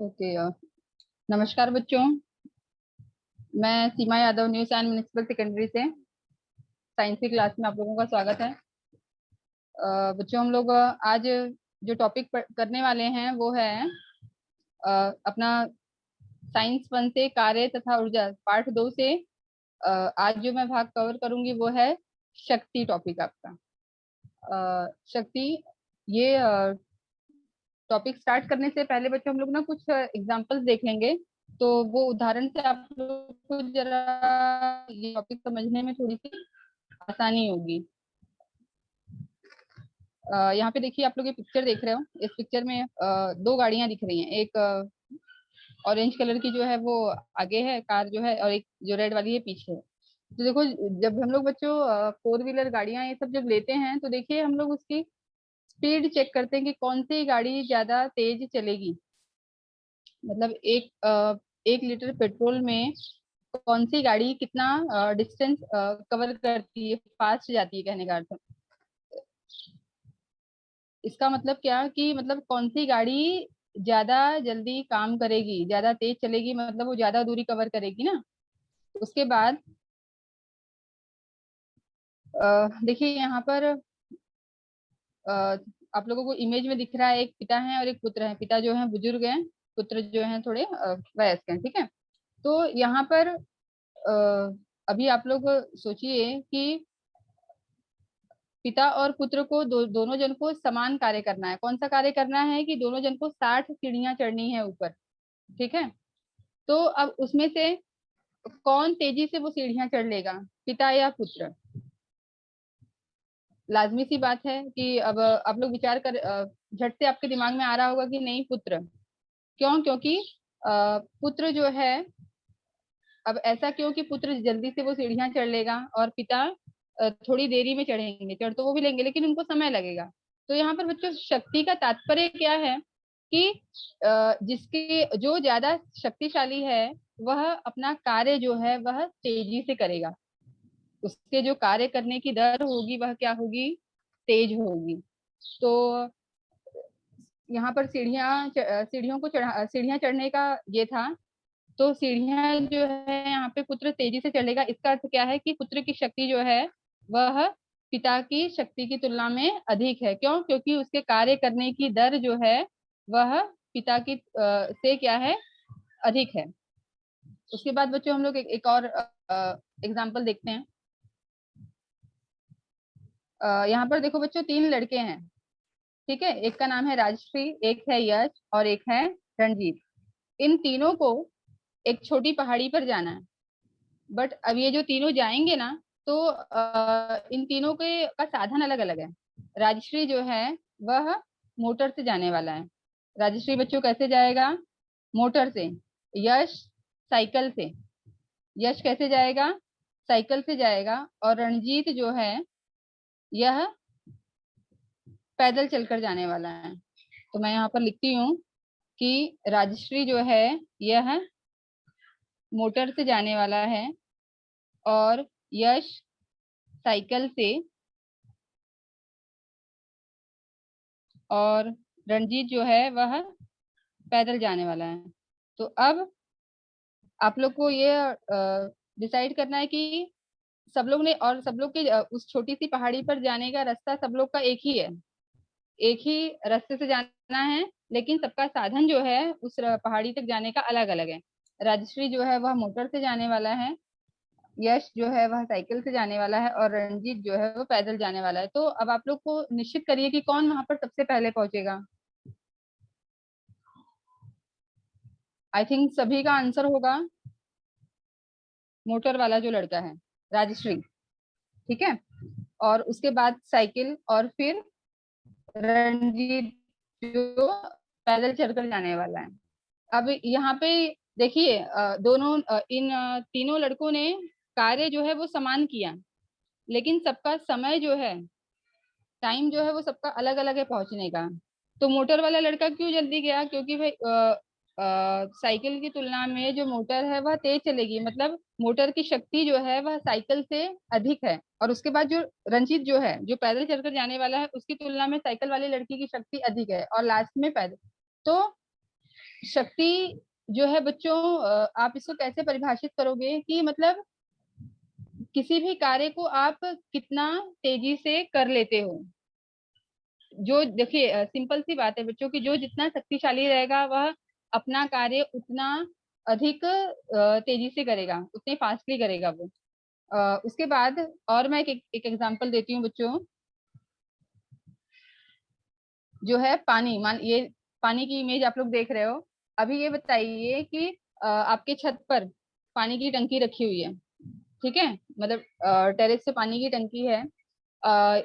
Okay. नमस्कार बच्चों। मैं सीमा यादव, न्यू सैन म्युनिसिपल सेकेंडरी से साइंस की क्लास में आप लोगों का स्वागत है। बच्चों, हम लोग आज जो टॉपिक करने वाले हैं वो है अपना साइंस 1 से कार्य तथा ऊर्जा पार्ट 2 से आज जो मैं भाग कवर करूंगी वो है शक्ति टॉपिक आपका। शक्ति, ये टॉपिक स्टार्ट करने से पहले बच्चों हम लोग ना कुछ एग्जांपल्स देख लेंगे, तो वो उदाहरण से आप लोग को जरा ये टॉपिक समझने में थोड़ी सी आसानी होगी। यहाँ पे देखिए, आप लोग ये पिक्चर देख रहे हो। इस पिक्चर में दो गाड़ियां दिख रही हैं। एक ऑरेंज कलर की जो है वो आगे है कार जो है, और एक जो रेड वाली है पीछे है। तो देखो, जब हम लोग बच्चों फोर व्हीलर गाड़ियां ये सब जब लेते हैं तो देखिए हम लोग उसकी स्पीड चेक करते हैं कि कौन सी गाड़ी ज्यादा तेज चलेगी। मतलब एक लीटर पेट्रोल में कौन सी गाड़ी कितना डिस्टेंस कवर करती है, फास्ट जाती है, कहने का अर्थ। इसका मतलब क्या कि मतलब कौन सी गाड़ी ज्यादा जल्दी काम करेगी, ज्यादा तेज चलेगी, मतलब वो ज्यादा दूरी कवर करेगी ना। उसके बाद देखिए यहाँ पर अ, आप लोगों को इमेज में दिख रहा है, एक पिता है और एक पुत्र है। पिता जो है बुजुर्ग हैं, पुत्र जो है थोड़े वयस्क हैं, ठीक है। तो यहाँ पर अभी आप लोग सोचिए कि पिता और पुत्र को दोनों जन को समान कार्य करना है। कौन सा कार्य करना है कि दोनों जन को 60 सीढ़ियां चढ़नी है ऊपर, ठीक है। तो अब उसमें से कौन तेजी से वो सीढ़ियां चढ़ लेगा, पिता या पुत्र। लाजमी सी बात है कि अब आप लोग विचार कर झट से आपके दिमाग में आ रहा होगा कि नहीं, पुत्र। क्यों? क्योंकि पुत्र जो है, अब ऐसा क्यों कि पुत्र जल्दी से वो सीढ़ियां चढ़ लेगा और पिता थोड़ी देरी में चढ़ेंगे। चढ़ तो वो भी लेंगे लेकिन उनको समय लगेगा। तो यहाँ पर बच्चों शक्ति का तात्पर्य क्या है कि जिसके जो ज्यादा शक्तिशाली है वह अपना कार्य जो है वह तेजी से करेगा। उसके जो कार्य करने की दर होगी वह क्या होगी, तेज होगी। तो यहाँ पर सीढ़ियों को सीढ़ियां चढ़ने का ये था। तो सीढ़ियां जो है यहाँ पे पुत्र तेजी से चलेगा, इसका अर्थ क्या है कि पुत्र की शक्ति जो है वह पिता की शक्ति की तुलना में अधिक है। क्यों? क्योंकि उसके कार्य करने की दर जो है वह पिता की से क्या है, अधिक है। उसके बाद बच्चों हम लोग एक और एग्जाम्पल देखते हैं। यहाँ पर देखो बच्चों, तीन लड़के हैं, ठीक है। एक का नाम है राजश्री, एक है यश और एक है रणजीत। इन तीनों को एक छोटी पहाड़ी पर जाना है। बट अब ये जो तीनों जाएंगे ना, तो इन तीनों के का साधन अलग अलग है। राजश्री जो है वह मोटर से जाने वाला है। राजश्री बच्चों कैसे जाएगा? मोटर से। यश साइकिल से। यश कैसे जाएगा? साइकिल से जाएगा। और रणजीत जो है यह पैदल चलकर जाने वाला है। तो मैं यहाँ पर लिखती हूँ कि राजश्री जो है यह मोटर से जाने वाला है और यश साइकिल से और रणजीत जो है वह पैदल जाने वाला है। तो अब आप लोग को ये डिसाइड करना है कि सब लोग के उस छोटी सी पहाड़ी पर जाने का रास्ता सब लोग का एक ही है, एक ही रास्ते से जाना है। लेकिन सबका साधन जो है उस पहाड़ी तक जाने का अलग अलग है। राजश्री जो है वह मोटर से जाने वाला है, यश जो है वह साइकिल से जाने वाला है और रणजीत जो है वो पैदल जाने वाला है। तो अब आप लोग को निश्चित करिए कि कौन वहां पर सबसे पहले पहुंचेगा। आई थिंक सभी का आंसर होगा मोटर वाला जो लड़का है, राजश्री, ठीक है। और उसके बाद साइकिल और फिर रणजीत जो पैदल चलकर जाने वाला है। अब यहाँ पे देखिए, इन तीनों लड़कों ने कार्य जो है वो समान किया, लेकिन सबका समय जो है, टाइम जो है वो सबका अलग अलग है पहुंचने का। तो मोटर वाला लड़का क्यों जल्दी गया? क्योंकि भाई साइकिल की तुलना में जो मोटर है वह तेज चलेगी, मतलब मोटर की शक्ति जो है वह साइकिल से अधिक है। और उसके बाद जो रंजीत जो है, जो पैदल चलकर जाने वाला है, उसकी तुलना में साइकिल वाली लड़की की शक्ति अधिक है और लास्ट में पैदल। तो शक्ति जो है बच्चों, आप इसको कैसे परिभाषित करोगे कि मतलब किसी भी कार्य को आप कितना तेजी से कर लेते हो। जो देखिए सिंपल सी बात है बच्चों की, जो जितना शक्तिशाली रहेगा वह अपना कार्य उतना अधिक तेजी से करेगा, उतने फास्टली करेगा वो। उसके बाद और मैं एक एग्जांपल देती हूँ बच्चों। जो है पानी, मान ये पानी की इमेज आप लोग देख रहे हो। अभी ये बताइए कि आपके छत पर पानी की टंकी रखी हुई है, ठीक है, मतलब टेरेस से पानी की टंकी है। अ,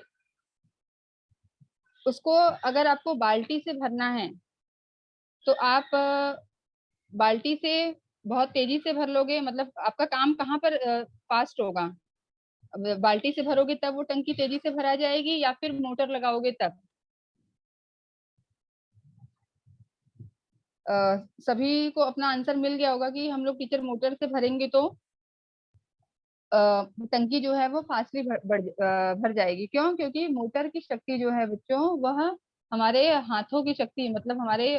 उसको अगर आपको बाल्टी से भरना है तो आप बाल्टी से बहुत तेजी से भर लोगे, मतलब आपका काम कहाँ पर फास्ट होगा? अब बाल्टी से भरोगे तब वो टंकी तेजी से भरा जाएगी या फिर मोटर लगाओगे तब? सभी को अपना आंसर मिल गया होगा कि हम लोग टीचर मोटर से भरेंगे तो टंकी जो है वो फास्टली भर जाएगी। क्यों? क्योंकि मोटर की शक्ति जो है बच्चों वह हमारे हाथों की शक्ति, मतलब हमारे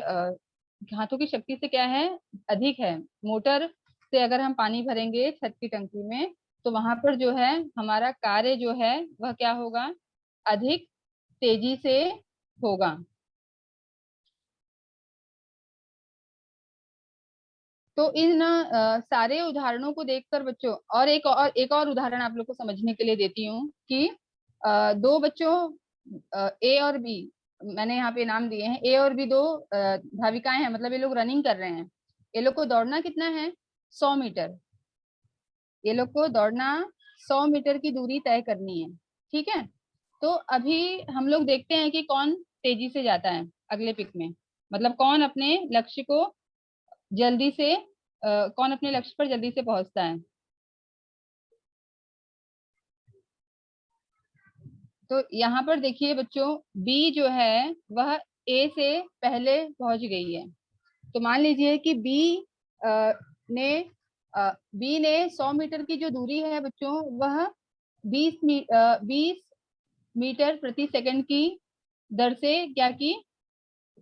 हाथों की शक्ति से क्या है, अधिक है। मोटर से अगर हम पानी भरेंगे छत की टंकी में तो वहां पर जो है हमारा कार्य जो है वह क्या होगा, अधिक तेजी से होगा। तो इन सारे उदाहरणों को देखकर बच्चों, और एक और उदाहरण आप लोग को समझने के लिए देती हूँ कि दो बच्चों ए और बी, मैंने यहाँ पे नाम दिए हैं, ए और बी दो धाविकाएं हैं, मतलब ये लोग रनिंग कर रहे हैं। ये लोग को दौड़ना कितना है, 100 मीटर। ये लोग को दौड़ना 100 मीटर की दूरी तय करनी है, ठीक है। तो अभी हम लोग देखते हैं कि कौन तेजी से जाता है अगले पिक में, मतलब कौन अपने लक्ष्य को जल्दी से कौन अपने लक्ष्य पर जल्दी से पहुंचता है। तो यहाँ पर देखिए बच्चों, बी जो है वह ए से पहले पहुंच गई है। तो मान लीजिए कि ने बी ने 100 मीटर की जो दूरी है बच्चों वह 20 मीटर प्रति सेकंड की दर से क्या की,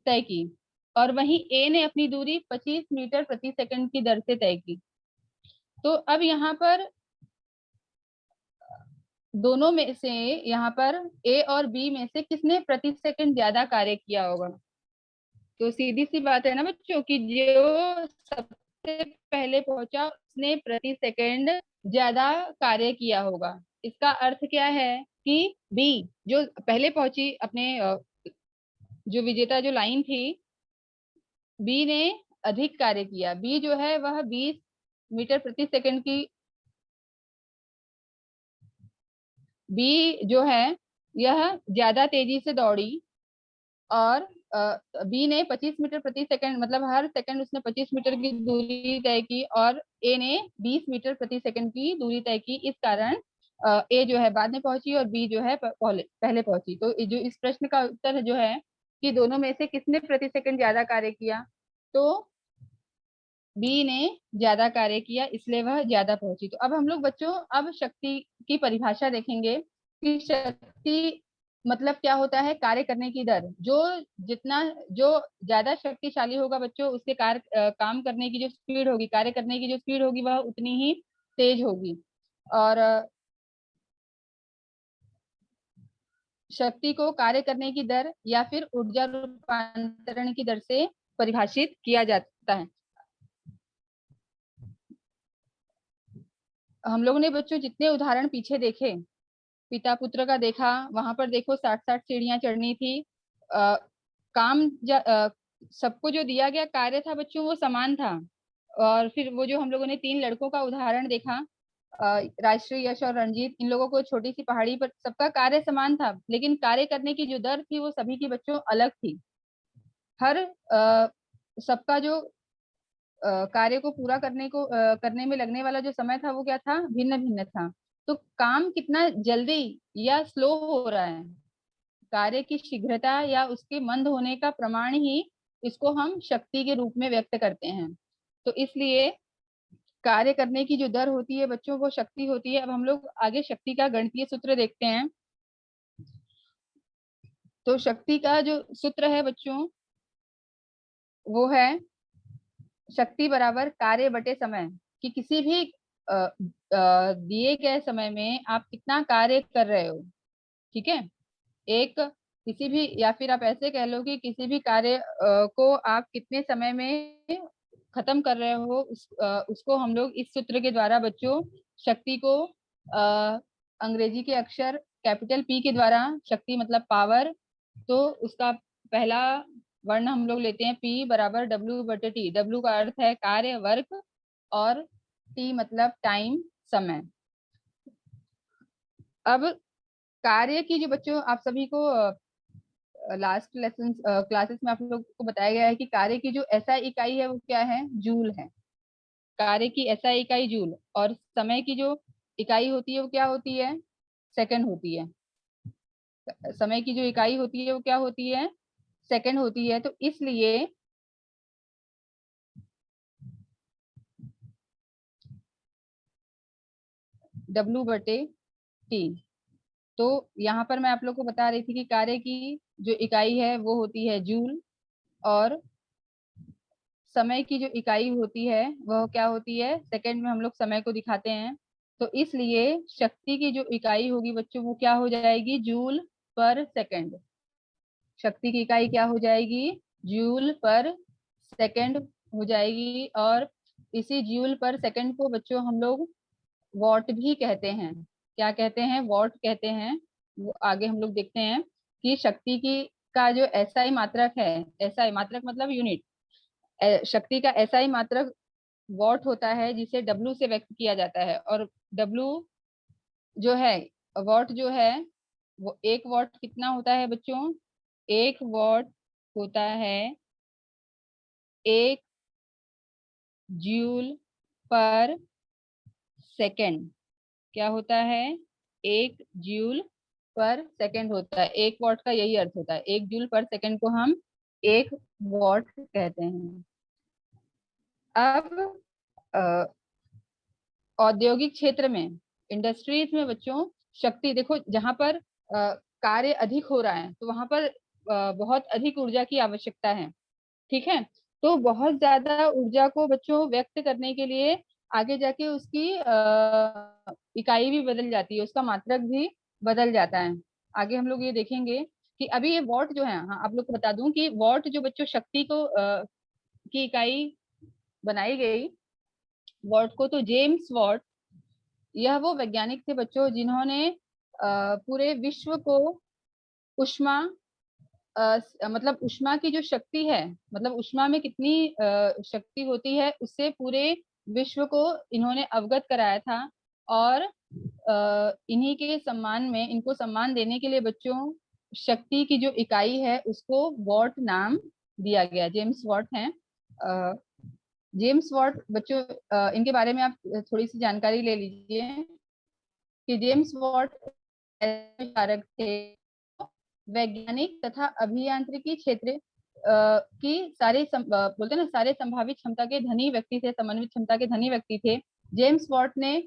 तय की। और वहीं ए ने अपनी दूरी 25 मीटर प्रति सेकंड की दर से तय की। तो अब यहाँ पर दोनों में से, यहाँ पर ए और बी में से किसने प्रति सेकंड ज्यादा कार्य किया होगा? तो सीधी सी बात है ना बच्चों कि जो सबसे पहले पहुंचा उसने प्रति सेकंड ज्यादा कार्य किया होगा। इसका अर्थ क्या है कि बी जो पहले पहुंची अपने जो विजेता जो लाइन थी, बी ने अधिक कार्य किया। बी जो है वह 20 मीटर प्रति सेकंड की, बी जो है यह ज्यादा तेजी से दौड़ी। और बी ने 25 मीटर प्रति सेकंड, मतलब हर सेकंड उसने 25 मीटर की दूरी तय की, और ए ने 20 मीटर प्रति सेकंड की दूरी तय की। इस कारण ए जो है बाद में पहुंची और बी जो है पहले पहले पहुंची। तो जो इस प्रश्न का उत्तर जो है कि दोनों में से किसने प्रति सेकंड ज्यादा कार्य किया, तो बी ने ज्यादा कार्य किया, इसलिए वह ज्यादा पहुंची। तो अब हम लोग बच्चों अब शक्ति की परिभाषा देखेंगे कि शक्ति मतलब क्या होता है, कार्य करने की दर। जितना जो ज्यादा शक्तिशाली होगा बच्चों उसके काम करने की जो स्पीड होगी, कार्य करने की जो स्पीड होगी वह उतनी ही तेज होगी। और शक्ति को कार्य करने की दर या फिर ऊर्जा रूपांतरण की दर से परिभाषित किया जाता है। हम लोगों ने बच्चों जितने उदाहरण पीछे देखे, पिता पुत्र का देखा, वहां पर देखो 60-60 सीढ़ियां चढ़नी थी। आ, सबको जो दिया गया कार्य था बच्चों वो समान था। और फिर वो जो हम लोगों ने 3 लड़कों का उदाहरण देखा, राष्ट्रीय, यश और रंजीत, इन लोगों को छोटी सी पहाड़ी पर, सबका कार्य समान था लेकिन कार्य करने की जो दर थी वो सभी की बच्चों अलग थी। हर सबका जो कार्य को पूरा करने में लगने वाला जो समय था वो क्या था, भिन्न भिन्न था। तो काम कितना जल्दी या स्लो हो रहा है, कार्य की शीघ्रता या उसके मंद होने का प्रमाण ही इसको हम शक्ति के रूप में व्यक्त करते हैं। तो इसलिए कार्य करने की जो दर होती है बच्चों वो शक्ति होती है। अब हम लोग आगे शक्ति का गणितीय सूत्र देखते हैं। तो शक्ति का जो सूत्र है बच्चों वो है शक्ति बराबर कार्य बटे समय, कि किसी भी दिए गए समय में आप कितना कार्य कर रहे हो। ठीक है, एक किसी भी, या फिर आप ऐसे कह लो कि किसी भी कार्य को आप कितने समय में खत्म कर रहे हो, उसको हम लोग इस सूत्र के द्वारा बच्चों शक्ति को अंग्रेजी के अक्षर कैपिटल पी के द्वारा, शक्ति मतलब पावर, तो उसका पहला वर्ण हम लोग लेते हैं पी बराबर डब्ल्यू बटे टी। डब्ल्यू का अर्थ है कार्य वर्क, और टी मतलब टाइम समय। अब कार्य की जो बच्चों आप सभी को लास्ट लेसन क्लासेस में आप लोग को बताया गया है कि कार्य की जो एसआई इकाई है वो क्या है, जूल है। कार्य की एसआई इकाई जूल, और समय की जो इकाई होती है वो क्या होती है, सेकंड होती है। समय की जो इकाई होती है वो क्या होती है, सेकंड होती है। तो इसलिए डब्ल्यू बटे टी। तो यहाँ पर मैं आप लोग को बता रही थी कि कार्य की जो इकाई है वो होती है जूल, और समय की जो इकाई होती है वह क्या होती है, सेकंड में हम लोग समय को दिखाते हैं। तो इसलिए शक्ति की जो इकाई होगी बच्चों वो क्या हो जाएगी, जूल पर सेकंड। शक्ति की इकाई क्या हो जाएगी, जूल पर सेकंड हो जाएगी। और इसी जूल पर सेकंड को बच्चों हम लोग वॉट भी कहते हैं। क्या कहते हैं, वॉट कहते हैं। वो आगे हम लोग देखते हैं कि शक्ति की का जो एसआई मात्रक है, एसआई मात्रक मतलब यूनिट, शक्ति का एसआई मात्रक वॉट होता है, जिसे डब्ल्यू से व्यक्त किया जाता है। और डब्ल्यू जो है, वॉट जो है वो, एक वॉट कितना होता है बच्चों, एक वॉट होता है 1 जूल पर सेकंड। क्या होता है, 1 जूल पर सेकंड होता है। एक वॉट का यही अर्थ होता है, 1 जूल पर सेकंड को हम 1 वॉट कहते हैं। अब औद्योगिक क्षेत्र में, इंडस्ट्रीज में बच्चों, शक्ति देखो जहां पर कार्य अधिक हो रहा है तो वहां पर बहुत अधिक ऊर्जा की आवश्यकता है। ठीक है, तो बहुत ज्यादा ऊर्जा को बच्चों व्यक्त करने के लिए आगे जाके उसकी इकाई भी बदल जाती है, उसका मात्रक भी बदल जाता है। आगे हम लोग ये देखेंगे कि अभी ये वॉट जो है, हाँ आप लोग को बता दूं कि वॉट जो बच्चों शक्ति को की इकाई बनाई गई, वॉट को, तो जेम्स वॉट, यह वो वैज्ञानिक थे बच्चों जिन्होंने पूरे विश्व को उष्मा, मतलब उष्मा की जो शक्ति है, मतलब उष्मा में कितनी शक्ति होती है, उससे पूरे विश्व को इन्होंने अवगत कराया था। और इन्हीं के सम्मान में, इनको सम्मान देने के लिए बच्चों शक्ति की जो इकाई है उसको वॉट नाम दिया गया। जेम्स वॉट हैं। जेम्स वॉट बच्चों, इनके बारे में आप थोड़ी सी जानकारी ले लीजिए कि जेम्स वॉट कारक थे, वैज्ञानिक तथा अभियांत्रिकी क्षेत्र की सारे बोलते हैं ना, सारे संभावित क्षमता के धनी व्यक्ति थे, समन्वित क्षमता के धनी व्यक्ति थे। जेम्स वॉट ने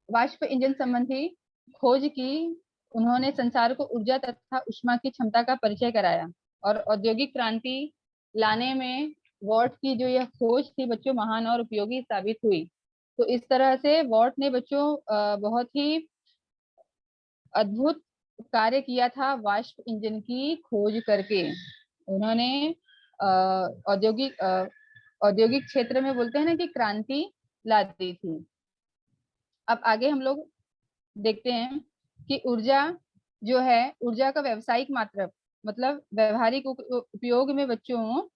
वाष्प इंजन संबंधी खोज की। उन्होंने संसार को ऊर्जा तथा उष्मा की क्षमता का परिचय कराया, और औद्योगिक क्रांति लाने में वॉट की जो यह खोज थी बच्चों महान और उपयोगी साबित हुई। तो इस तरह से वॉट ने बच्चों बहुत ही अद्भुत कार्य किया था वाष्प इंजन की खोज करके। उन्होंने औद्योगिक क्षेत्र में बोलते हैं ना कि क्रांति ला दी थी। अब आगे हम लोग देखते हैं कि ऊर्जा जो है, ऊर्जा का व्यावसायिक मात्रक मतलब व्यवहारिक उपयोग में बच्चों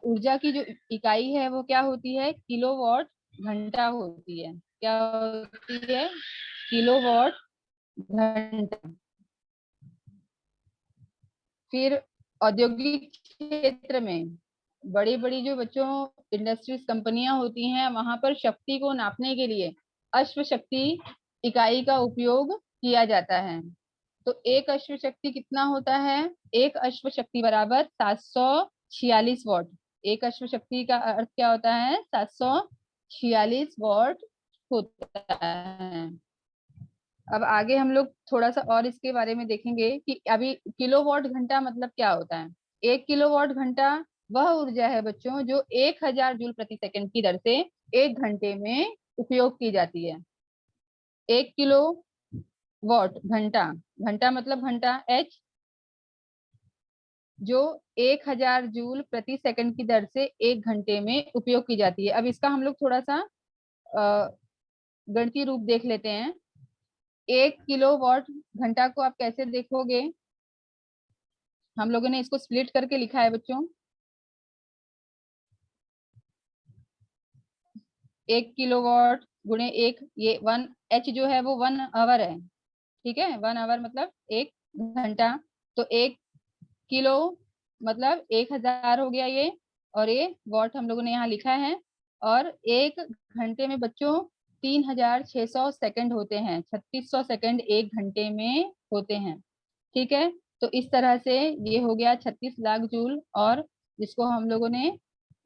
ऊर्जा की जो इकाई है वो क्या होती है, किलोवाट घंटा होती है। क्या होती है, किलोवाट घंटा। फिर औद्योगिक क्षेत्र में बड़ी बड़ी जो बच्चों इंडस्ट्रीज कंपनियां होती हैं, वहां पर शक्ति को नापने के लिए अश्व शक्ति इकाई का उपयोग किया जाता है। तो एक अश्व शक्ति कितना होता है, एक अश्व शक्ति बराबर 746 वॉट। एक अश्व शक्ति का अर्थ क्या होता है, 746 वॉट होता है। अब आगे हम लोग थोड़ा सा और इसके बारे में देखेंगे कि अभी किलोवाट घंटा मतलब क्या होता है। 1 किलोवाट घंटा वह ऊर्जा है बच्चों जो 1000 जूल प्रति सेकंड की दर से 1 घंटे में उपयोग की जाती है। 1 किलो वॉट घंटा, घंटा मतलब घंटा एच, जो 1000 जूल प्रति सेकंड की दर से 1 घंटे में उपयोग की जाती है। अब इसका हम लोग थोड़ा सा गणितीय रूप देख लेते हैं। 1 किलो वॉट घंटा को आप कैसे देखोगे? हम लोगों ने इसको स्प्लिट करके लिखा है बच्चों। 1 किलो वॉट गुणे एक, ये 1 H जो है वो 1 आवर है, ठीक है। 1 आवर मतलब 1 घंटा। तो 1 किलो मतलब 1000 हो गया ये, और ये वॉट हम लोगों ने यहाँ लिखा है। और 1 घंटे में बच्चों 3600 सेकंड होते हैं, 3600 सेकंड 1 घंटे में होते हैं, ठीक है। तो इस तरह से ये हो गया 36 लाख जूल, और जिसको हम लोगों ने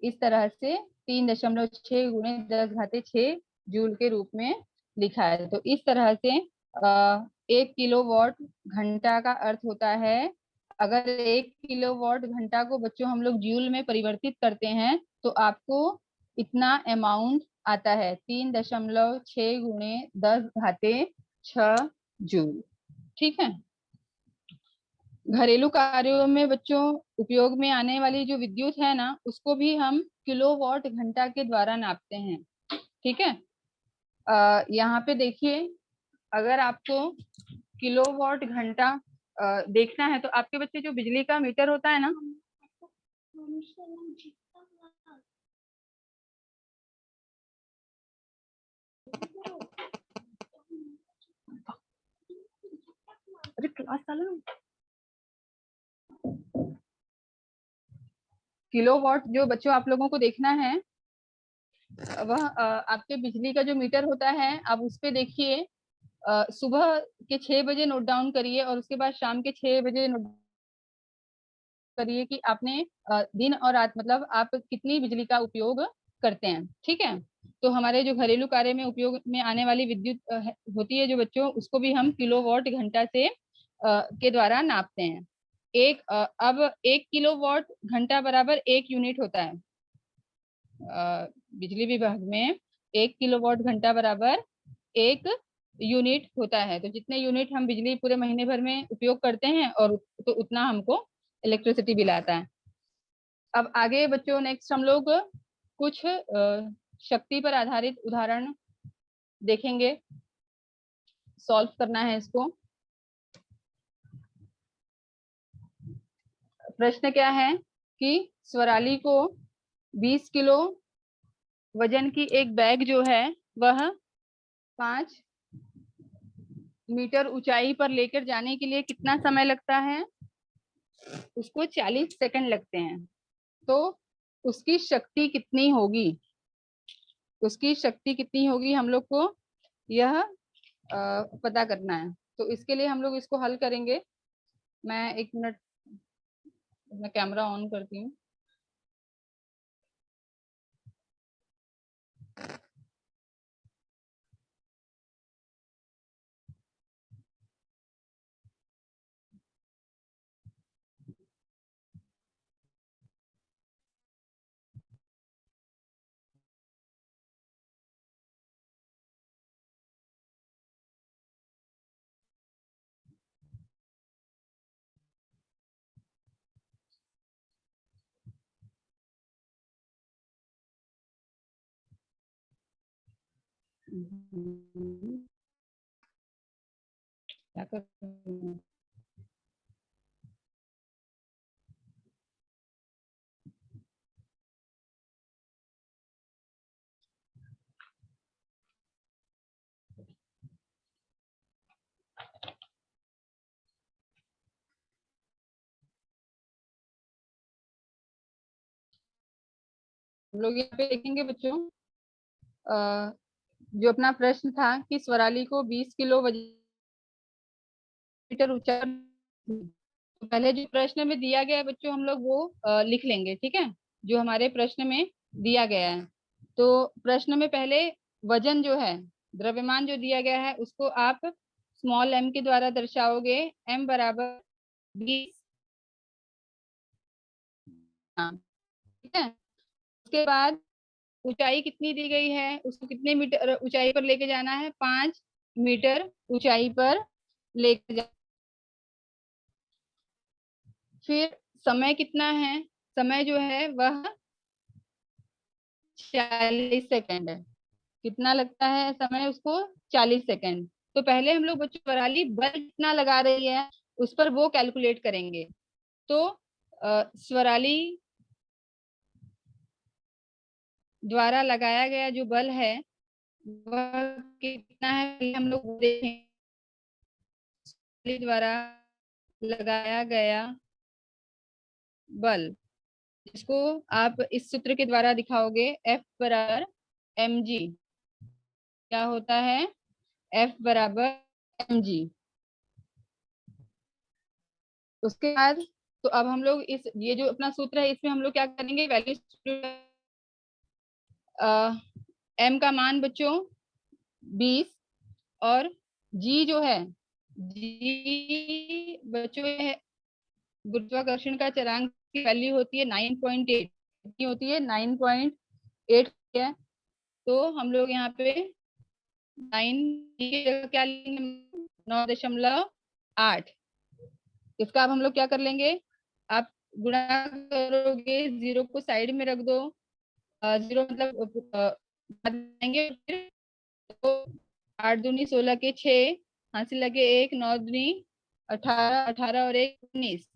इस तरह से 3.6 गुणे 10 घाते 6 जूल के रूप में लिखा है। तो इस तरह से 1 किलोवाट घंटा का अर्थ होता है, अगर 1 किलोवाट घंटा को बच्चों हम लोग जूल में परिवर्तित करते हैं तो आपको इतना अमाउंट आता है, 3.6 गुणे 10 घाते 6 जूल, ठीक है। घरेलू कार्यों में बच्चों उपयोग में आने वाली जो विद्युत है ना, उसको भी हम किलोवाट घंटा के द्वारा नापते हैं, ठीक है। यहाँ पे देखिए, अगर आपको किलोवाट घंटा देखना है तो आपके बच्चे जो बिजली का मीटर होता है ना, अरे क्लास चालू, किलोवाट जो बच्चों आप लोगों को देखना है, वह आपके बिजली का जो मीटर होता है, आप उस पे देखिए, सुबह के 6 बजे नोट डाउन करिए और उसके बाद शाम के 6 बजे नोट करिए कि आपने दिन और रात मतलब आप कितनी बिजली का उपयोग करते हैं, ठीक है। तो हमारे जो घरेलू कार्य में उपयोग में आने वाली विद्युत होती है जो बच्चों, उसको भी हम किलोवाट घंटा से के द्वारा नापते हैं। अब 1 किलोवाट घंटा बराबर 1 यूनिट होता है। बिजली विभाग में 1 किलोवाट घंटा बराबर 1 यूनिट होता है। तो जितने यूनिट हम बिजली पूरे महीने भर में उपयोग करते हैं, और तो उतना हमको इलेक्ट्रिसिटी बिल आता है। अब आगे बच्चों नेक्स्ट हम लोग कुछ शक्ति पर आधारित उदाहरण देखेंगे, सॉल्व करना है इसको। प्रश्न क्या है कि स्वराली को 20 किलो वजन की एक बैग जो है वह 5 मीटर ऊंचाई पर लेकर जाने के लिए कितना समय लगता है? उसको 40 सेकंड लगते हैं। तो उसकी शक्ति कितनी होगी? उसकी शक्ति कितनी होगी हम लोग को यह पता करना है। तो इसके लिए हम लोग इसको हल करेंगे। मैं 1 मिनट अपना कैमरा ऑन करती हूँ। क्या कर हम लोग यहाँ पे देखेंगे बच्चों, जो अपना प्रश्न था कि स्वराली को 20 किलो मीटर ऊंचा, तो पहले जो प्रश्न में दिया गया है बच्चों हम लोग वो लिख लेंगे, ठीक है, जो हमारे प्रश्न में दिया गया है। तो प्रश्न में पहले वजन जो है, द्रव्यमान जो दिया गया है उसको आप स्मॉल m के द्वारा दर्शाओगे। m बराबर 20, है। उसके बाद ऊंचाई कितनी दी गई है, उसको कितने मीटर ऊंचाई पर लेके जाना है, 5 मीटर ऊंचाई पर लेके जा। फिर समय कितना है, समय जो है वह 40 सेकेंड है। कितना लगता है समय उसको, 40 सेकेंड। तो पहले हम लोग बच्चों प्रणाली बल कितना लगा रही है उस पर वो कैलकुलेट करेंगे। तो स्वराली द्वारा लगाया गया जो बल है वह कितना है, हम लोग देखें। द्वारा लगाया गया बल, जिसको आप इस सूत्र के द्वारा दिखाओगे, F बराबर mg। क्या होता है, F बराबर mg। उसके बाद तो अब हम लोग इस ये जो अपना सूत्र है इसमें हम लोग क्या करेंगे, वैल्यू m का मान बच्चों 20, और g जो है, g बच्चों है गुरुत्वाकर्षण का चरांक की वैल्यू होती है 9.8, कितनी होती है 9.8 है। तो हम लोग यहाँ पे 9 की जगह क्या लेंगे, 9.8। इसका अब हम लोग क्या कर लेंगे, आप गुणा करोगे, जीरो को साइड में रख दो, जीरो मतलब देंगे। फिर तो 8 दूनी 16 के 6, हासिल लगे 1, 9 दूनी 18, 18 और 1 19।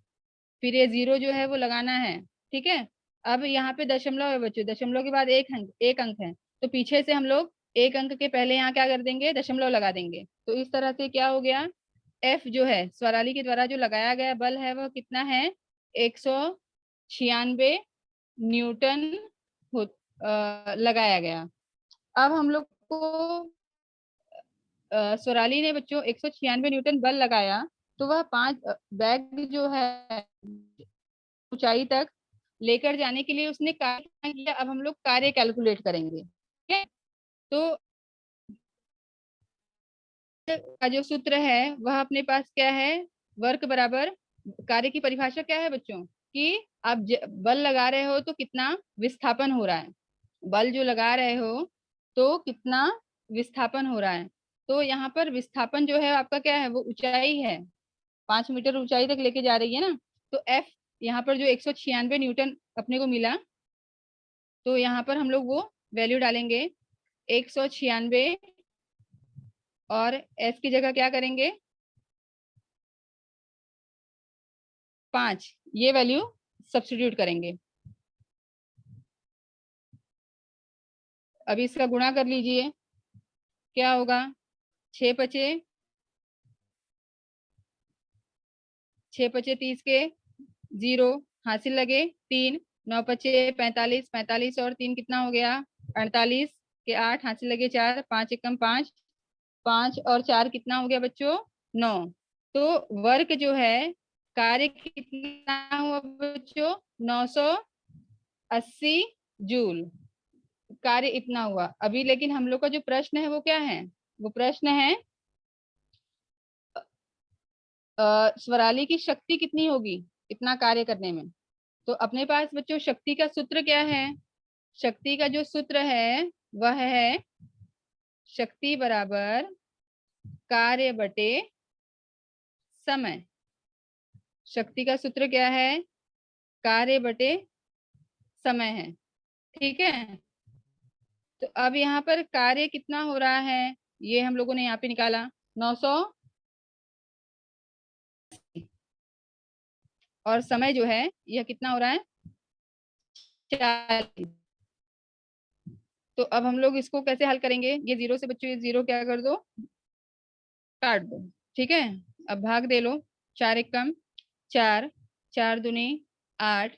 फिर ये जीरो जो है वो लगाना है, ठीक है। अब यहाँ पे दशमलव है बच्चों, दशमलव के बाद एक अंक है, तो पीछे से हम लोग एक अंक के पहले यहाँ क्या कर देंगे, दशमलव लगा देंगे। तो इस तरह से क्या हो गया, एफ जो है स्वराली के द्वारा जो लगाया गया बल है वह कितना है, 196 न्यूटन लगाया गया। अब हम लोग को स्वराली ने बच्चों 196 न्यूटन बल लगाया, तो वह 5 बैग जो है ऊंचाई तक लेकर जाने के लिए उसने कार्य किया। अब हम लोग कार्य कैलकुलेट करेंगे, ठीक है। तो का जो सूत्र है वह अपने पास क्या है, वर्क बराबर कार्य की परिभाषा क्या है बच्चों, कि आप बल लगा रहे हो तो कितना विस्थापन हो रहा है, बल जो लगा रहे हो तो कितना विस्थापन हो रहा है। तो यहाँ पर विस्थापन जो है आपका क्या है, वो ऊंचाई है, 5 मीटर ऊंचाई तक लेके जा रही है ना। तो एफ यहाँ पर जो 196 न्यूटन अपने को मिला, तो यहाँ पर हम लोग वो वैल्यू डालेंगे 196, और एस की जगह क्या करेंगे 5, ये वैल्यू सब्स्टिट्यूट करेंगे। अभी इसका गुणा कर लीजिए, क्या होगा, 6 × 6 × 30 के 0, हासिल लगे 3, 9 × 45, 45 और 3 कितना हो गया 48 के 8, हासिल लगे 4, 5 × 5, 5 और 4 कितना हो गया बच्चों 9। तो वर्क जो है, कार्य कितना हुआ बच्चों 980 जूल, कार्य इतना हुआ। अभी लेकिन हम लोग का जो प्रश्न है वो क्या है, वो प्रश्न है स्वराली की शक्ति कितनी होगी इतना कार्य करने में। तो अपने पास बच्चों शक्ति का सूत्र क्या है, शक्ति का जो सूत्र है वह है शक्ति बराबर कार्य बटे समय। शक्ति का सूत्र क्या है, कार्य बटे समय है, ठीक है। तो अब यहाँ पर कार्य कितना हो रहा है, ये हम लोगों ने यहाँ पे निकाला 900, और समय जो है यह कितना हो रहा है 40। तो अब हम लोग इसको कैसे हल करेंगे, ये जीरो से बच्चों ये जीरो क्या कर दो, काट दो, ठीक है। अब भाग दे लो, 4 × 1 = 4, 4 दूनी 8,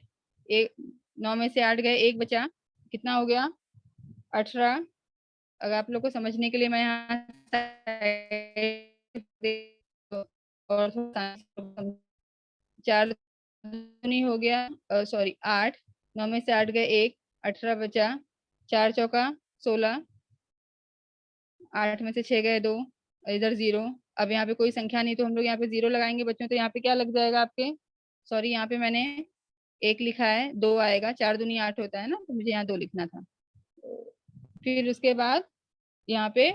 एक 9 में से 8 गए, एक बचा, कितना हो गया 18। अगर आप लोग को समझने के लिए मैं यहाँ और 4 दूनी हो गया, सॉरी 8, 9 में से 8 गए, एक 18 बचा, 4 चौका 16, 8 में से 6 गए 2, इधर 0। अब यहाँ पे कोई संख्या नहीं तो हम लोग यहाँ पे 0 लगाएंगे बच्चों, तो यहाँ पे क्या लग जाएगा आपके, सॉरी यहाँ पे मैंने 1 लिखा है, 2 आएगा, 4 दूनी 8 होता है ना, तो मुझे यहाँ 2 लिखना था। फिर उसके बाद यहाँ पे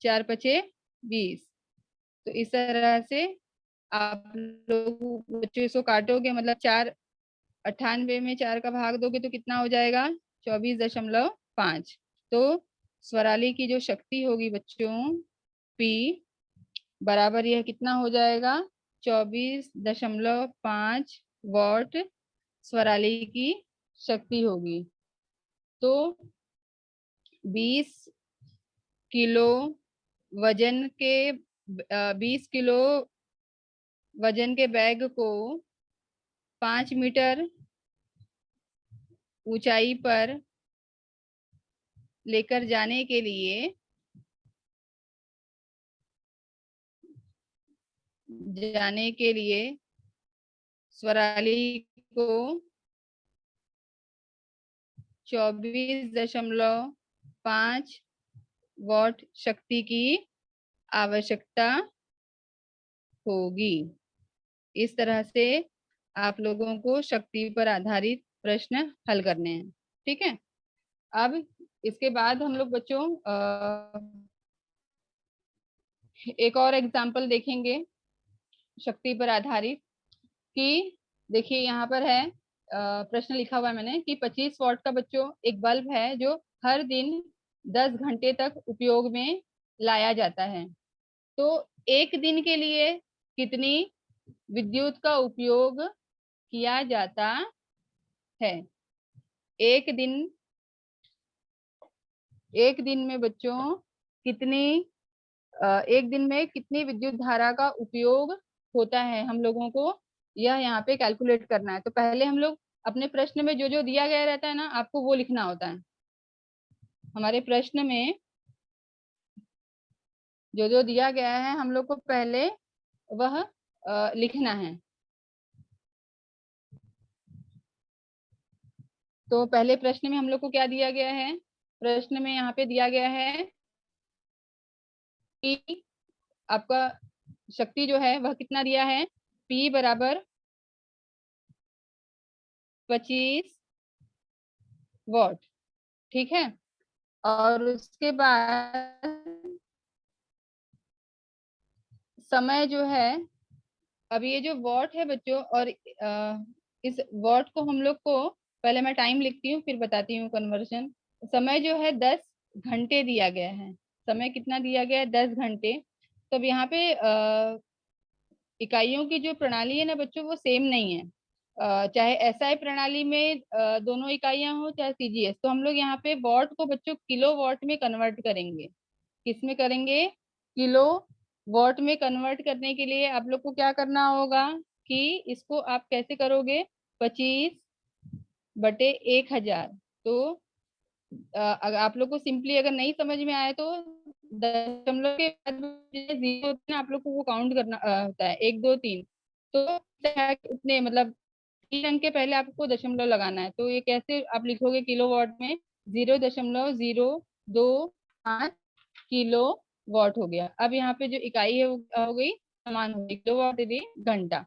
4 पचे 20। तो इस तरह से आप लोग बच्चों इसको काटोगे, मतलब 498 में 4 का भाग दोगे तो कितना हो जाएगा, 24.5। तो स्वराली की जो शक्ति होगी बच्चों, P बराबर यह कितना हो जाएगा, 24.5 वॉट स्वराली की शक्ति होगी। तो 20 किलो वजन के 20 किलो वजन के बैग को 5 मीटर ऊंचाई पर लेकर जाने के लिए स्वराली को 24.5 वॉट शक्ति की आवश्यकता होगी। इस तरह से आप लोगों को शक्ति पर आधारित प्रश्न हल करने हैं। ठीक है, अब इसके बाद हम लोग बच्चों एक और एग्जाम्पल देखेंगे शक्ति पर आधारित। कि देखिए यहाँ पर है, प्रश्न लिखा हुआ है मैंने कि 25 वॉट का बच्चों एक बल्ब है जो हर दिन 10 घंटे तक उपयोग में लाया जाता है। तो एक दिन के लिए कितनी विद्युत का उपयोग किया जाता है? एक दिन में बच्चों एक दिन में कितनी विद्युत धारा का उपयोग होता है, हम लोगों को यह यहाँ पे कैलकुलेट करना है। तो पहले हम लोग अपने प्रश्न में जो जो दिया गया रहता है ना, आपको वो लिखना होता है। हमारे प्रश्न में जो जो दिया गया है हम लोग को पहले वह लिखना है। तो पहले प्रश्न में हम लोग को क्या दिया गया है? प्रश्न में यहाँ पे दिया गया है कि आपका शक्ति जो है वह कितना दिया है, P बराबर 25 वॉट। ठीक है, और उसके बाद समय जो है, अब ये जो वॉट है बच्चों, और इस वॉट को हम लोग को, पहले मैं टाइम लिखती हूँ फिर बताती हूँ कन्वर्शन। समय जो है 10 घंटे दिया गया है। समय कितना दिया गया है? 10 घंटे। तो अब यहाँ पे इकाइयों की जो प्रणाली है ना बच्चों, वो सेम नहीं है। चाहे एसआई प्रणाली में दोनों इकाइयां हो, चाहे सीजीएस। तो हम लोग यहाँ पे वॉट को बच्चों किलो वॉट में कन्वर्ट करेंगे। किस में करेंगे? किलो वॉट में कन्वर्ट करने के लिए आप लोग को क्या करना होगा कि इसको आप कैसे करोगे, 25/1000। तो अगर आप लोग को सिंपली अगर नहीं समझ में आए तो दशमलव के बाद जीरो होते हैं, आप लोग को वो काउंट करना होता है, 1 2 3। तो उतने मतलब 3 अंक के पहले आपको दशमलव लगाना है। तो ये कैसे आप लिखोगे किलोवाट में? 0.025 किलो वॉट हो गया। अब यहाँ पे जो इकाई है वो हो गई, समान हो गई, किलोवाट दे घंटा।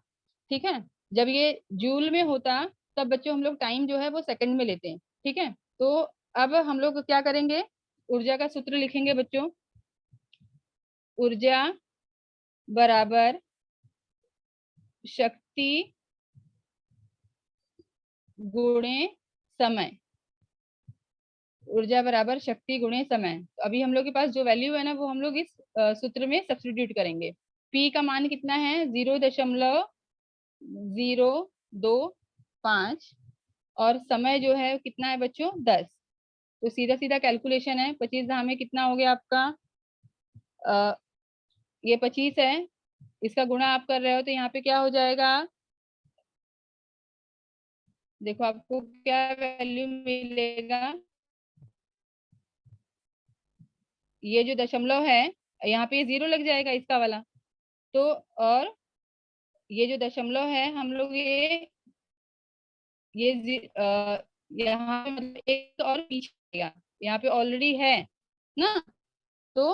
ठीक है, जब ये जूल में होता तब बच्चों हम लोग टाइम जो है वो सेकंड में लेते हैं। ठीक है, तो अब हम लोग क्या करेंगे, ऊर्जा का सूत्र लिखेंगे बच्चों। ऊर्जा बराबर शक्ति गुणे समय। ऊर्जा बराबर शक्ति गुणे समय। तो अभी हम लोग के पास जो वैल्यू है ना, वो हम लोग इस सूत्र में सब्स्टिट्यूट करेंगे। P का मान कितना है? 0.025। और समय जो है कितना है बच्चों? 10। तो सीधा सीधा कैलकुलेशन है, 25 में कितना हो गया आपका, ये 25 है, इसका गुणा आप कर रहे हो तो यहाँ पे क्या हो जाएगा, देखो आपको क्या वैल्यू मिलेगा। ये जो दशमलव है यहाँ पे जीरो लग जाएगा इसका वाला। तो और ये जो दशमलव है हम लोग यहाँ पे मतलब एक और पीछे आएगा, यहाँ पे ऑलरेडी है ना। तो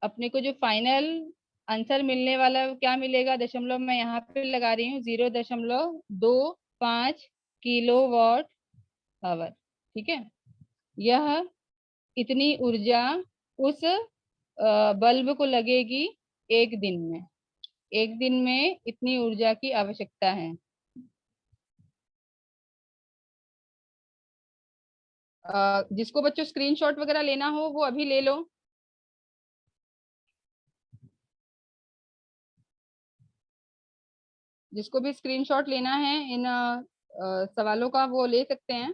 अपने को जो फाइनल आंसर मिलने वाला क्या मिलेगा, दशमलव मैं यहाँ पे लगा रही हूँ, 0.25 किलोवाट आवर। ठीक है, यह इतनी ऊर्जा उस बल्ब को लगेगी एक दिन में। एक दिन में इतनी ऊर्जा की आवश्यकता है। जिसको बच्चों स्क्रीनशॉट वगैरह लेना हो वो अभी ले लो। जिसको भी स्क्रीनशॉट लेना है इन सवालों का वो ले सकते हैं।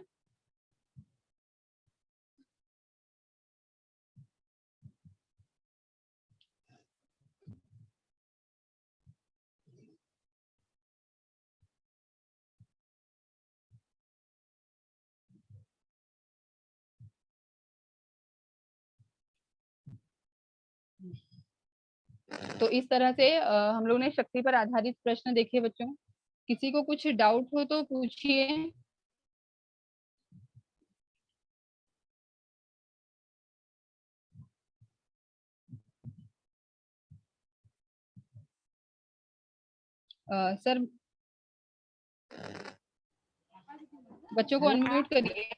तो इस तरह से हम लोग ने शक्ति पर आधारित प्रश्न देखे बच्चों। किसी को कुछ डाउट हो तो पूछिए। सर बच्चों को अनम्यूट करिए।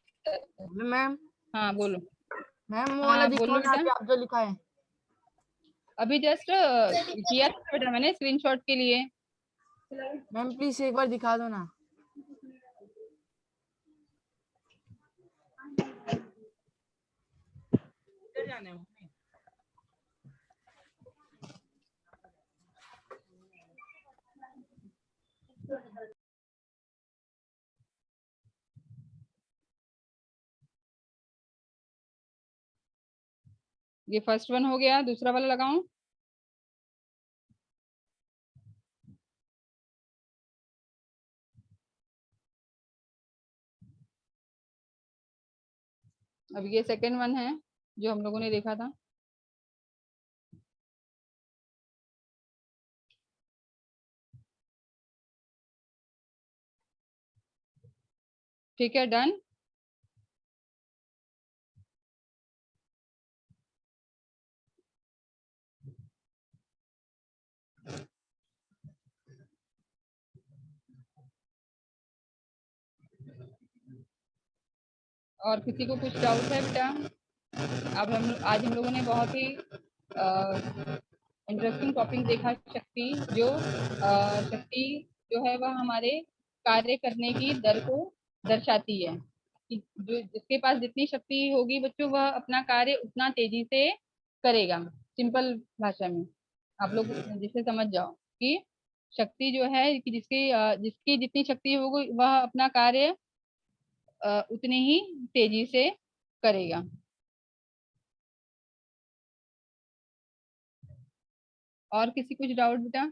मैम हाँ बोलो। मैम वो वाला हाँ दिखाओ बोलो ना बेटा। आप जो लिखा है। अभी जस्ट किया था बेटा मैंने स्क्रीनशॉट के लिए। मैम प्लीज एक बार दिखा दो ना। इधर जाने में। ये फर्स्ट वन हो गया, दूसरा वाला लगाऊं? अब ये सेकंड वन है जो हम लोगों ने देखा था। ठीक है, डन। और किसी को कुछ डाउट है बेटा? अब आज हम लोगों ने बहुत ही इंटरेस्टिंग टॉपिक देखा, शक्ति। जो शक्ति जो है वह हमारे कार्य करने की दर को दर्शाती है कि जो जिसके पास जितनी शक्ति होगी बच्चों वह अपना कार्य उतना तेजी से करेगा। सिंपल भाषा में आप लोग जिसे समझ जाओ कि शक्ति जो है कि जिसकी जितनी शक्ति होगी वह अपना कार्य उतनी ही तेजी से करेगा। और किसी कुछ डाउट बेटा?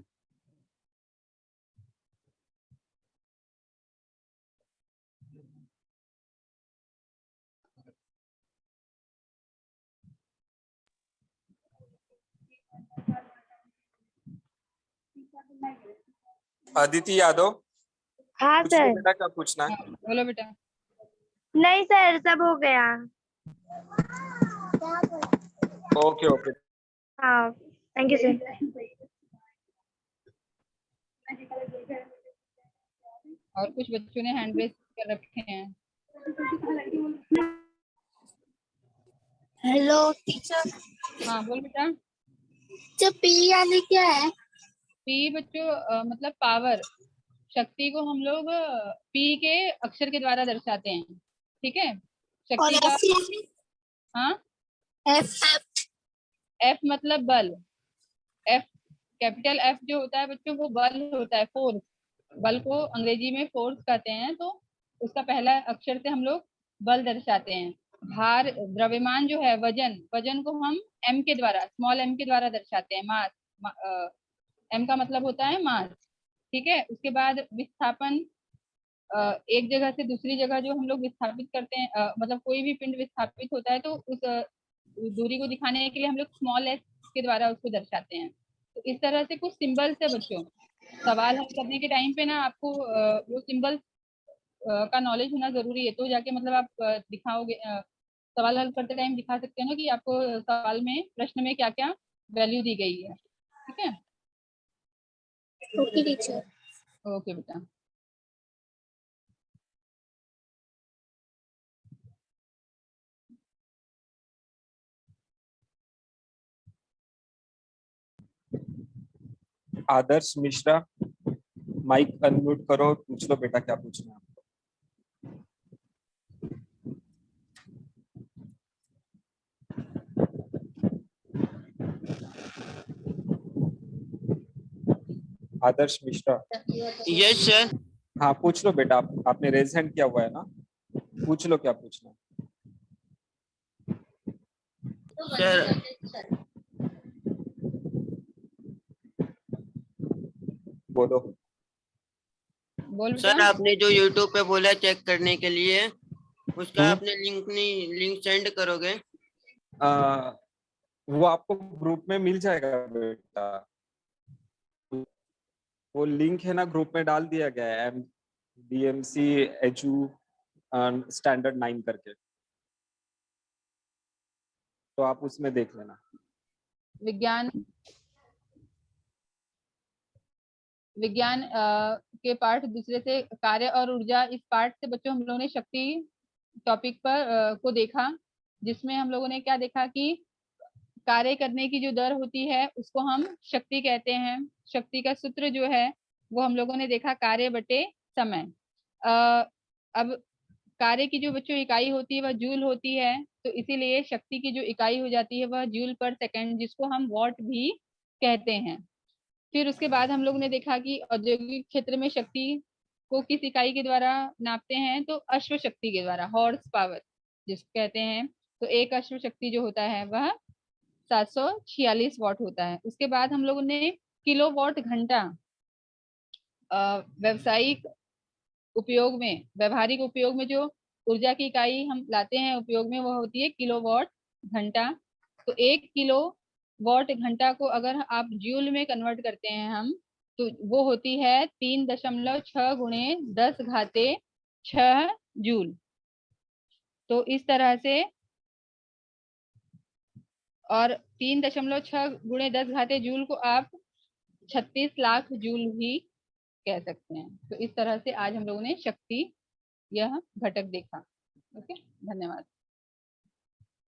अदिति यादव। हाँ पूछिए सर। बेटा, क्या पूछना है? हाँ, बोलो बेटा। नहीं सर, सब हो गया। Okay okay. हाँ, थैंक यू सर। और कुछ बच्चों ने हैंड रेस कर रखे हैं। Hello teacher. हाँ बोल बेटा। जो पी यानी क्या है? पी बच्चों मतलब पावर। शक्ति को हम लोग पी के अक्षर के द्वारा दर्शाते हैं। ठीक है, और शक्ति का। एफ यानी? हाँ, एफ एफ। एफ मतलब बल। एफ, कैपिटल एफ जो होता है बच्चों वो बल होता है, फोर्स। बल को अंग्रेजी में फोर्स कहते हैं। तो उसका पहला अक्षर से हम लोग बल दर्शाते हैं। भार, द्रव्यमान जो है, वजन, वजन को हम एम के द्वारा, स्मॉल एम के द्वारा दर्शाते हैं, मास। एम का मतलब होता है मास। ठीक है, उसके बाद विस्थापन। एक जगह से दूसरी जगह जो हम लोग विस्थापित करते हैं, मतलब कोई भी पिंड विस्थापित होता है तो उस दूरी को दिखाने के लिए हम लोग स्मॉल एस के द्वारा उसको दर्शाते हैं। तो इस तरह से कुछ सिंबल्स है बच्चों। सवाल हल करने के टाइम पे ना आपको वो सिंबल्स का नॉलेज होना जरूरी है, तो जाके मतलब आप दिखाओगे, सवाल हल करते टाइम दिखा सकते हो ना कि आपको सवाल में, प्रश्न में क्या क्या वैल्यू दी गई है। ठीक ओके ओके टीचर। ओके बेटा। आदर्श मिश्रा, माइक अनम्यूट करो, पूछ लो बेटा क्या पूछना है आपको। आदर्श मिश्रा। Yes sir. हाँ पूछ लो बेटा, आपने रेज हैंड किया हुआ है ना, पूछ लो क्या पूछना है। सर बोलो। बोल सर बेटा। आपने जो यूट्यूब पे बोला चेक करने के लिए, उसका हम्म। आपने लिंक सेंड करोगे? वो आपको ग्रुप में मिल जाएगा बेटा, वो लिंक है ना ग्रुप में डाल दिया गया है, DMC एजू स्टैंडर्ड 9 करके, तो आप उसमें देख लेना। विज्ञान विज्ञान के पाठ दूसरे से कार्य और ऊर्जा, इस पाठ से बच्चों हम लोगों ने शक्ति टॉपिक पर को देखा, जिसमें हम लोगों ने क्या देखा कि कार्य करने की जो दर होती है उसको हम शक्ति कहते हैं। शक्ति का सूत्र जो है वो हम लोगों ने देखा कार्य बटे समय। अब कार्य की जो बच्चों इकाई होती है वह जूल होती है, तो इसीलिए शक्ति की जो इकाई हो जाती है वह जूल पर सेकंड, जिसको हम वॉट भी कहते हैं। फिर उसके बाद हम लोग ने देखा कि औद्योगिक क्षेत्र में शक्ति को किस इकाई के द्वारा नापते हैं, तो अश्व शक्ति के द्वारा, हॉर्स पावर जिसको कहते हैं। तो एक अश्व शक्ति जो होता है वह 746 वॉट होता है। उसके बाद हम लोगों ने किलोवाट घंटा व्यवसायिक उपयोग में, व्यवहारिक उपयोग में जो ऊर्जा की इकाई हम लाते हैं उपयोग में, वह होती है किलोवाट घंटा। तो 1 किलो वॉट घंटा को अगर आप जूल में कन्वर्ट करते हैं हम, तो वो होती है 3.6 गुणे 10 घाते 6 जूल। तो इस तरह से, और 3.6 गुणे 10 घाते जूल को आप 36 लाख जूल भी कह सकते हैं। तो इस तरह से आज हम लोगों ने शक्ति यह घटक देखा। ओके, धन्यवाद।